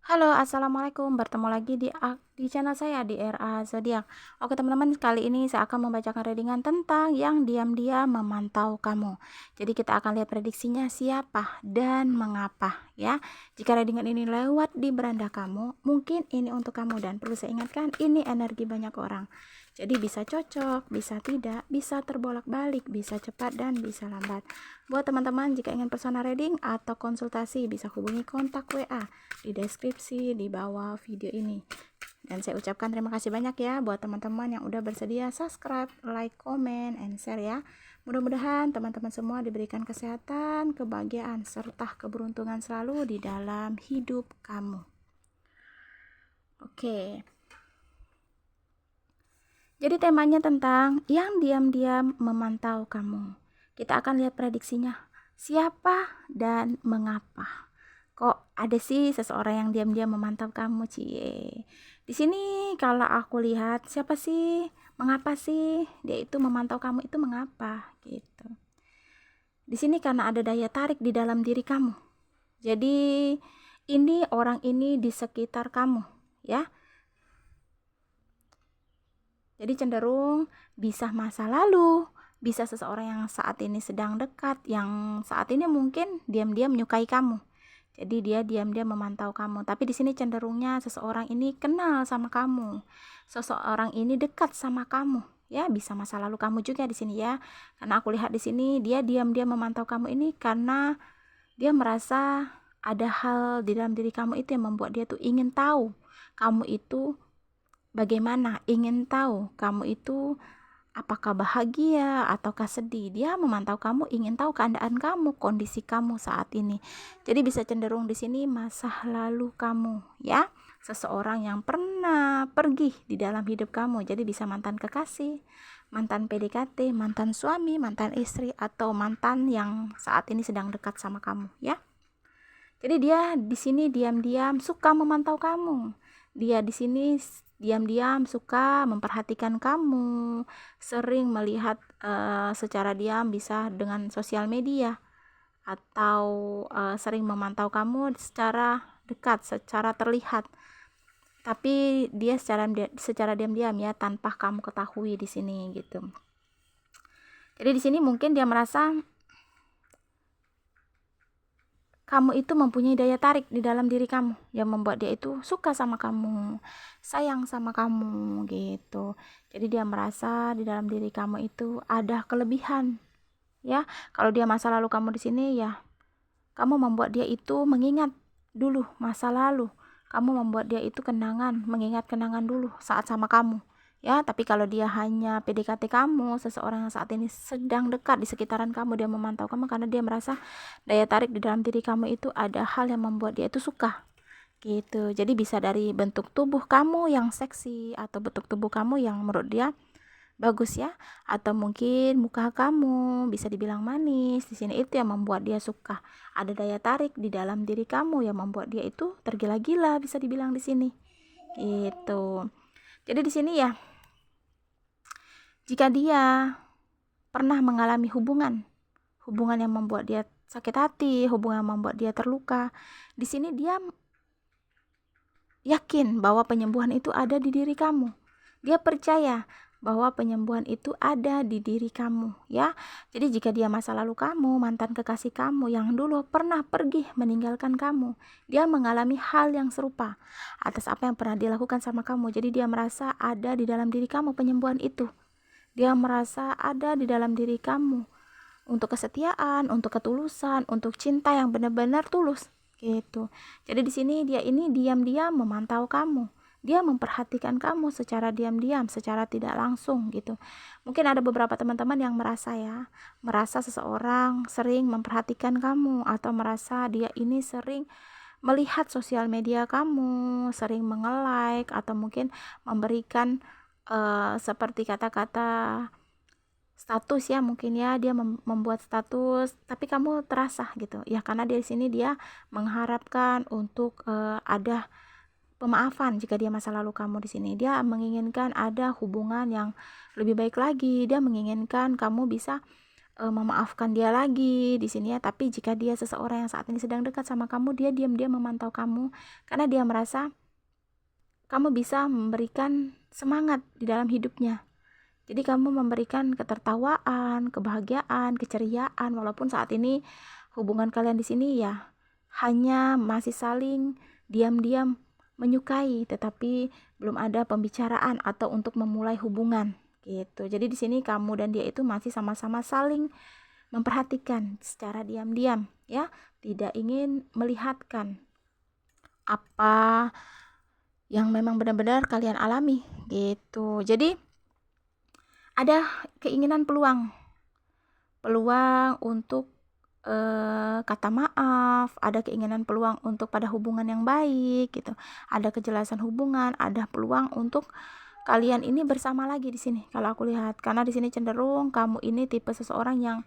Halo, assalamualaikum. Bertemu lagi di channel saya di RA Zodiak. Oke teman-teman, kali ini saya akan membacakan readingan tentang yang diam-diam memantau kamu. Jadi kita akan lihat prediksinya siapa dan mengapa ya. Jika readingan ini lewat di beranda kamu, mungkin ini untuk kamu, dan perlu saya ingatkan ini energi banyak orang. Jadi bisa cocok, bisa tidak, bisa terbolak-balik, bisa cepat dan bisa lambat. Buat teman-teman jika ingin personal reading atau konsultasi bisa hubungi kontak WA di deskripsi di bawah video ini. Dan saya ucapkan terima kasih banyak ya buat teman-teman yang udah bersedia subscribe, like, comment, and share ya. Mudah-mudahan teman-teman semua diberikan kesehatan, kebahagiaan, serta keberuntungan selalu di dalam hidup kamu. Oke. Jadi temanya tentang yang diam-diam memantau kamu. Kita akan lihat prediksinya. Siapa dan mengapa? Kok ada sih seseorang yang diam-diam memantau kamu, cie? Di sini kalau aku lihat, siapa sih? Mengapa sih dia itu memantau kamu, itu mengapa gitu. Di sini karena ada daya tarik di dalam diri kamu. Jadi ini orang ini di sekitar kamu, ya. Jadi cenderung bisa masa lalu, bisa seseorang yang saat ini sedang dekat, yang saat ini mungkin diam-diam menyukai kamu. Jadi dia diam-diam memantau kamu. Tapi di sini cenderungnya seseorang ini kenal sama kamu. Seseorang ini dekat sama kamu. Ya, bisa masa lalu kamu juga di sini ya. Karena aku lihat di sini dia diam-diam memantau kamu ini karena dia merasa ada hal di dalam diri kamu itu yang membuat dia tuh ingin tahu kamu itu bagaimana, ingin tahu kamu itu apakah bahagia ataukah sedih. Dia memantau kamu, ingin tahu keadaan kamu, kondisi kamu saat ini. Jadi bisa cenderung di sini masa lalu kamu, ya. Seseorang yang pernah pergi di dalam hidup kamu. Jadi bisa mantan kekasih, mantan PDKT, mantan suami, mantan istri, atau mantan yang saat ini sedang dekat sama kamu, ya. Jadi dia di sini diam-diam suka memantau kamu. Dia di sini diam-diam suka memperhatikan kamu, sering melihat secara diam, bisa dengan sosial media, atau sering memantau kamu secara dekat, secara terlihat. Tapi dia secara diam-diam ya, tanpa kamu ketahui di sini gitu. Jadi di sini mungkin dia merasa kamu itu mempunyai daya tarik di dalam diri kamu yang membuat dia itu suka sama kamu, sayang sama kamu gitu. Jadi dia merasa di dalam diri kamu itu ada kelebihan, ya. Kalau dia masa lalu kamu di sini ya, kamu membuat dia itu mengingat dulu masa lalu. Kamu membuat dia itu kenangan, mengingat kenangan dulu saat sama kamu. Ya, tapi kalau dia hanya PDKT kamu, seseorang yang saat ini sedang dekat di sekitaran kamu, dia memantau kamu karena dia merasa daya tarik di dalam diri kamu itu ada hal yang membuat dia itu suka. Gitu. Jadi bisa dari bentuk tubuh kamu yang seksi atau bentuk tubuh kamu yang menurut dia bagus ya, atau mungkin muka kamu bisa dibilang manis. Di sini itu yang membuat dia suka. Ada daya tarik di dalam diri kamu yang membuat dia itu tergila-gila, bisa dibilang di sini. Gitu. Jadi di sini ya, jika dia pernah mengalami hubungan yang membuat dia sakit hati, hubungan yang membuat dia terluka, di sini dia yakin bahwa penyembuhan itu ada di diri kamu. Dia percaya bahwa penyembuhan itu ada di diri kamu, ya. Jadi jika dia masa lalu kamu, mantan kekasih kamu yang dulu pernah pergi meninggalkan kamu, dia mengalami hal yang serupa atas apa yang pernah dilakukan sama kamu. Jadi dia merasa ada di dalam diri kamu penyembuhan itu. Dia merasa ada di dalam diri kamu untuk kesetiaan, untuk ketulusan, untuk cinta yang benar-benar tulus gitu. Jadi di sini dia ini diam-diam memantau kamu. Dia memperhatikan kamu secara diam-diam, secara tidak langsung gitu. Mungkin ada beberapa teman-teman yang merasa ya, merasa seseorang sering memperhatikan kamu, atau merasa dia ini sering melihat sosial media kamu, sering menge-like, atau mungkin memberikan seperti kata-kata status ya, mungkin ya dia membuat status, tapi kamu terasa gitu ya, karena di sini dia mengharapkan untuk ada pemaafan jika dia masa lalu kamu di sini. Dia menginginkan ada hubungan yang lebih baik lagi. Dia menginginkan kamu bisa memaafkan dia lagi di sini ya. Tapi jika dia seseorang yang saat ini sedang dekat sama kamu, dia diam-diam memantau kamu karena dia merasa kamu bisa memberikan semangat di dalam hidupnya. Jadi kamu memberikan ketertawaan, kebahagiaan, keceriaan, walaupun saat ini hubungan kalian di sini ya hanya masih saling diam-diam menyukai, tetapi belum ada pembicaraan atau untuk memulai hubungan gitu. Jadi di sini kamu dan dia itu masih sama-sama saling memperhatikan secara diam-diam ya, tidak ingin melihatkan apa yang memang benar-benar kalian alami gitu. Jadi ada keinginan peluang untuk kata maaf, ada keinginan peluang untuk pada hubungan yang baik gitu, ada kejelasan hubungan, ada peluang untuk kalian ini bersama lagi di sini kalau aku lihat. Karena di sini cenderung kamu ini tipe seseorang yang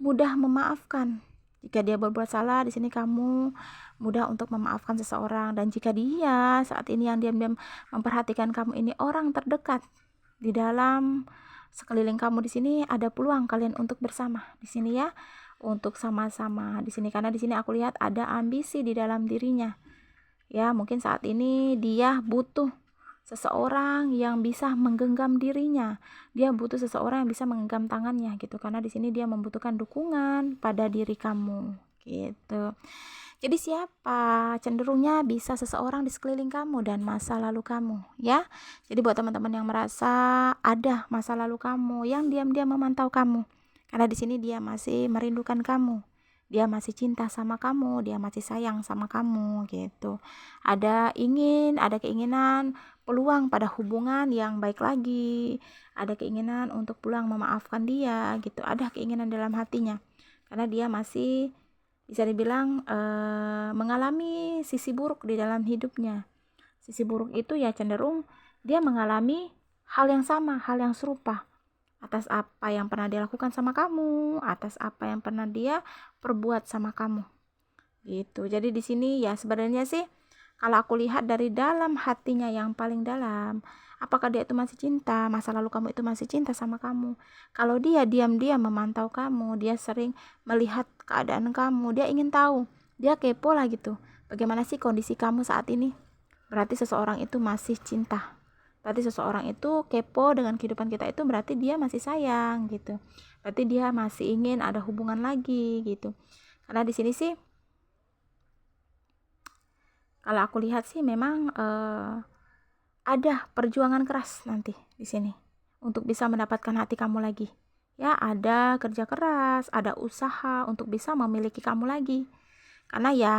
mudah memaafkan. Jika dia berbuat salah, di sini kamu mudah untuk memaafkan seseorang. Dan jika dia saat ini yang diam-diam memperhatikan kamu ini orang terdekat di dalam sekeliling kamu, di sini ada peluang kalian untuk bersama di sini ya, untuk sama-sama di sini. Karena di sini aku lihat ada ambisi di dalam dirinya. Ya, mungkin saat ini dia butuh seseorang yang bisa menggenggam dirinya. Dia butuh seseorang yang bisa menggenggam tangannya gitu. Karena di sini dia membutuhkan dukungan pada diri kamu gitu. Jadi siapa? Cenderungnya bisa seseorang di sekeliling kamu dan masa lalu kamu ya. Jadi buat teman-teman yang merasa ada masa lalu kamu yang diam-diam memantau kamu. Karena di sini dia masih merindukan kamu. Dia masih cinta sama kamu, dia masih sayang sama kamu gitu. Ada keinginan peluang pada hubungan yang baik lagi. Ada keinginan untuk pulang memaafkan dia gitu. Ada keinginan dalam hatinya. Karena dia masih bisa dibilang mengalami sisi buruk di dalam hidupnya. Sisi buruk itu ya cenderung dia mengalami hal yang sama, hal yang serupa atas apa yang pernah dia lakukan sama kamu, atas apa yang pernah dia perbuat sama kamu gitu. Jadi di sini ya sebenarnya sih kalau aku lihat dari dalam hatinya yang paling dalam, apakah dia itu masih cinta, masa lalu kamu itu masih cinta sama kamu. Kalau dia diam-diam memantau kamu, dia sering melihat keadaan kamu, dia ingin tahu, dia kepo lah gitu, bagaimana sih kondisi kamu saat ini. Berarti seseorang itu masih cinta, berarti seseorang itu kepo dengan kehidupan kita, itu berarti dia masih sayang gitu, berarti dia masih ingin ada hubungan lagi gitu. Karena di sini sih kalau aku lihat sih memang ada perjuangan keras nanti di sini untuk bisa mendapatkan hati kamu lagi ya. Ada kerja keras, ada usaha untuk bisa memiliki kamu lagi. Karena ya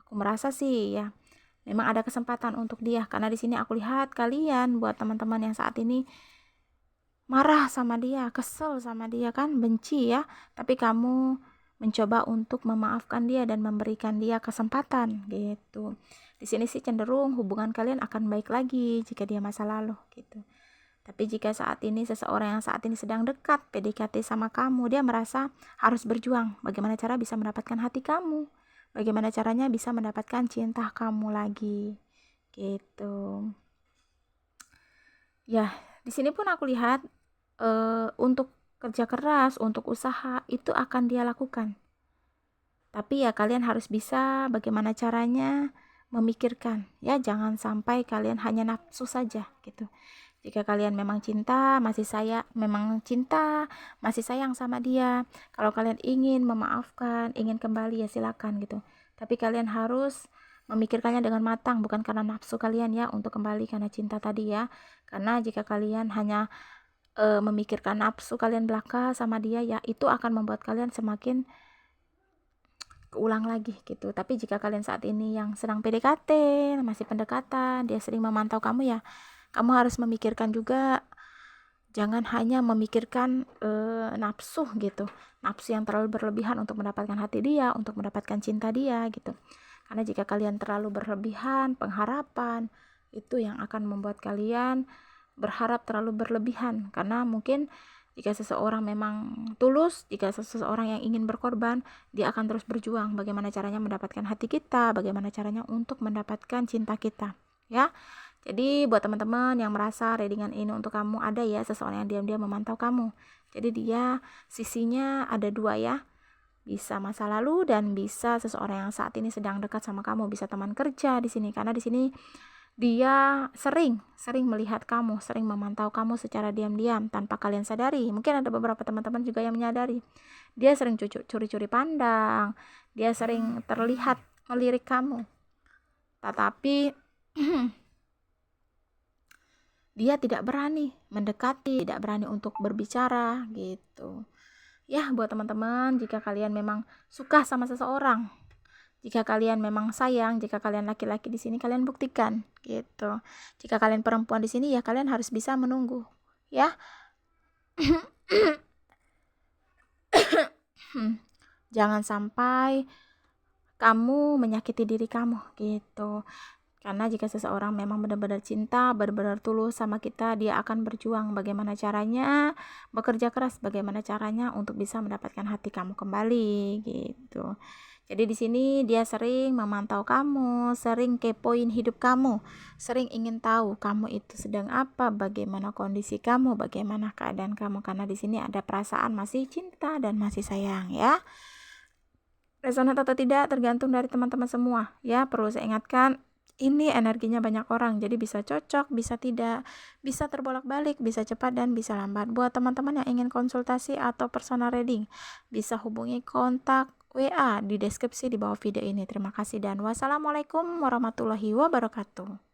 aku merasa sih ya memang ada kesempatan untuk dia. Karena di sini aku lihat kalian, buat teman-teman yang saat ini marah sama dia, kesel sama dia kan, benci ya, tapi kamu mencoba untuk memaafkan dia dan memberikan dia kesempatan gitu. Di sini sih cenderung hubungan kalian akan baik lagi jika dia masa lalu gitu. Tapi jika saat ini seseorang yang saat ini sedang dekat PDKT sama kamu, dia merasa harus berjuang bagaimana cara bisa mendapatkan hati kamu, bagaimana caranya bisa mendapatkan cinta kamu lagi gitu. Ya, di sini pun aku lihat untuk kerja keras, untuk usaha itu akan dia lakukan. Tapi ya kalian harus bisa bagaimana caranya memikirkan ya, jangan sampai kalian hanya nafsu saja gitu. Jika kalian memang cinta, masih sayang sama dia, kalau kalian ingin memaafkan, ingin kembali ya silakan gitu. Tapi kalian harus memikirkannya dengan matang, bukan karena nafsu kalian ya untuk kembali karena cinta tadi ya. Karena jika kalian hanya memikirkan nafsu kalian belaka sama dia ya, itu akan membuat kalian semakin keulang lagi gitu. Tapi jika kalian saat ini yang sedang PDKT, masih pendekatan, dia sering memantau kamu ya, kamu harus memikirkan juga, jangan hanya memikirkan nafsu gitu, nafsu yang terlalu berlebihan untuk mendapatkan hati dia, untuk mendapatkan cinta dia gitu. Karena jika kalian terlalu berlebihan pengharapan, itu yang akan membuat kalian berharap terlalu berlebihan. Karena mungkin jika seseorang memang tulus, jika seseorang yang ingin berkorban, dia akan terus berjuang bagaimana caranya mendapatkan hati kita, bagaimana caranya untuk mendapatkan cinta kita ya. Jadi buat teman-teman yang merasa readingan ini untuk kamu, ada ya seseorang yang diam-diam memantau kamu, Jadi dia sisinya ada dua ya, bisa masa lalu dan bisa seseorang yang saat ini sedang dekat sama kamu, bisa teman kerja di sini, karena di sini dia sering melihat kamu, sering memantau kamu secara diam-diam tanpa kalian sadari. Mungkin ada beberapa teman-teman juga yang menyadari. Dia sering curi-curi pandang, dia sering terlihat melirik kamu. Tetapi dia tidak berani mendekati, tidak berani untuk berbicara gitu. Ya, buat teman-teman, jika kalian memang suka sama seseorang, jika kalian memang sayang, jika kalian laki-laki di sini, kalian buktikan gitu. Jika kalian perempuan di sini, ya kalian harus bisa menunggu, ya. Jangan sampai kamu menyakiti diri kamu gitu. Karena jika seseorang memang benar-benar cinta, benar-benar tulus sama kita, dia akan berjuang bagaimana caranya, bekerja keras bagaimana caranya untuk bisa mendapatkan hati kamu kembali gitu. Jadi di sini dia sering memantau kamu, sering kepoin hidup kamu, sering ingin tahu kamu itu sedang apa, bagaimana kondisi kamu, bagaimana keadaan kamu, karena di sini ada perasaan masih cinta dan masih sayang ya. Resonan atau tidak tergantung dari teman-teman semua ya. Perlu saya ingatkan, ini energinya banyak orang, jadi bisa cocok, bisa tidak, bisa terbolak-balik, bisa cepat dan bisa lambat. Buat teman-teman yang ingin konsultasi atau personal reading, bisa hubungi kontak WA di deskripsi di bawah video ini. Terima kasih dan wassalamualaikum warahmatullahi wabarakatuh.